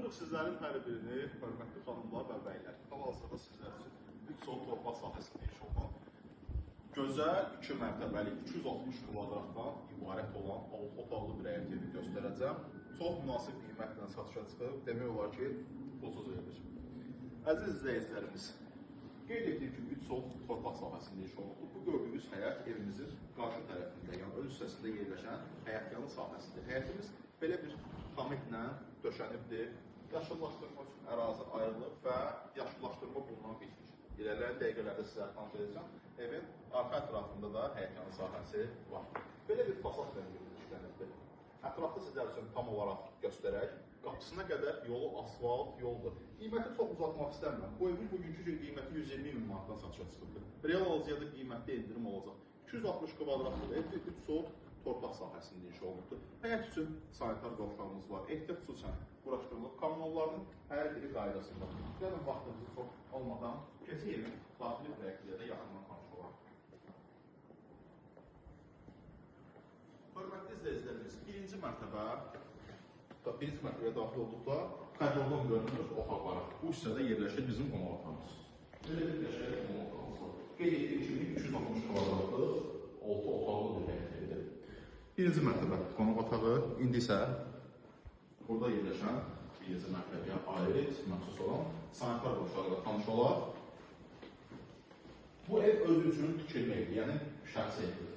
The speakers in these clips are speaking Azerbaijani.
Tanıyırıq sizlərin hər birini, hörmətli xanımlar və bəylər. Hal-hazırda sizlər üçün 3 son torpaq sahəsində iş olunan, gözəl 2 mərtəbəli 260 kvadratdan ibarət olan 6 otaqlı bir həyət evi göstərəcəm. Çox münasib qiymətlə satışa çıxıb, demək olar ki, pulsuz edilir. Əziz izləyicilərimiz, qeyd etdiyim kimi 3 son torpaq sahəsində iş olunub. Bu gördüyünüz həyət evimizin qarşı tərəfində, yəni ön hissəsində yerləşən həyətyanı sahəsidir. Həyətimiz belə bir tamiklə döşənibdir. Yaşıllaşdırma üçün ərazi ayrılıb və yaşıllaşdırma bundan bitmiş. İlərlərin dəqiqələrdə sizlərə tanış edəcəm. Evin arxa ətrafında da həyətyanı sahəsi var. Belə bir fasad rəngində işlənibdir. Ətrafda sizlər üçün tam olaraq göstərək. Qapısına qədər yolu asfalt yoldur. Qiyməti çox uzatmaq istəmirəm. Bu evin bugünkü qiyməti 120 min manatdan satışa çıxıbdır. Real alıcıya da qiymətli endirim olacaq. 260 kvadratlı ev 3 sot torpaq sahəsində iş olunubdur. Həyət üçün sanitar qovşağımız var. Ehtiyat xüsusən quraşdırılıb. Kommunalların hər biri qaydasında. Gəlin vaxtımızı çox olmadan keçək evin daxili proyektliyə də yaxından tanış olaq. Hörmətli izləyicilərimiz, birinci mərtəbəyə daxil olduqda xərdoldan görünür otaqlara. Bu hissədə yerləşir bizim qonaq otağımız. Belə bir qəşəng qonaq otağımız var. Qeyd etdiyim kimi 260 kvadratlı 6 otaqlı bir həyət evidir. Birinci mərtəbə qonaq otağı, indi isə burada yerləşən birinci mərtəbəyə aid məxsus olan sanitar qovşağıyla tanış olaq. Bu ev özü üçün tikilmə evi, yəni şəxsi evdir.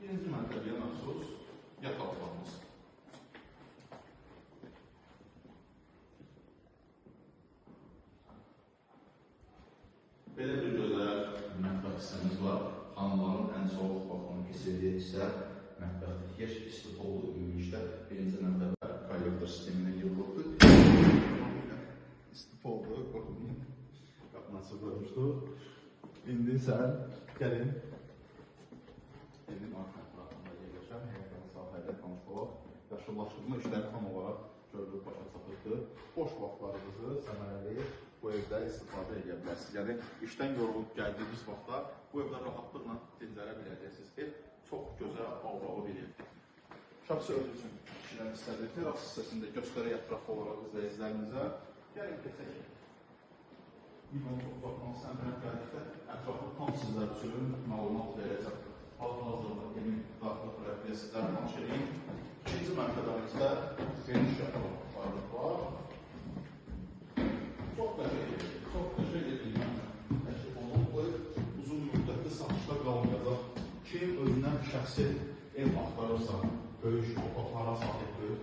Birinci mərtəbəyə məxsus yataq otağımız. Belə bir gözəl mətbəx hissəmiz var. Xanımların ən çox baxımın keçirdiyi hissə mətbəxdir. Yer istifolu ümumilikdə birinci mərtəbə kollektor sisteminə yığılıbdır. İstifolu qoxunun qapınası qoymuşduq. İndi sən gəlin evin arxa ətrafında yerləşən həyətyanı sahədə tanış olaq. Yaşıllaşdırma işləri tam olaraq görülüb başa çatırdı. Boş vaxtlarınızı səmərəli bu evdə istifadə edə bilərsiniz. Yəni, işdən yorulub gəldiyiniz vaxtda bu evdə rahatlıqla dincələ biləcəksiniz. Ev çox gözəl, avralı bir evdir. Şəxsi öz üçün kişilər istədir. Teras hissəsində göstərək ətrafı olaraq izləyicilərimizə. Gəlin, keçək. İmam çox baxmaq istəmirəm gəldikdə ətrafı tam sizlər üçün məlumat verəcəm. Hal-hazırda evin daxili proyektliyə sizlər tanış edeyim. İkinci mərtəbəmizdə geniş yataq var. Çox qəşəng edilmə təklif olunub. Bu ev uzun müddətli satışda qalmayacaq. Kim özündən şəxsi ev axtarırsa, böyük otaqlara sahibdir.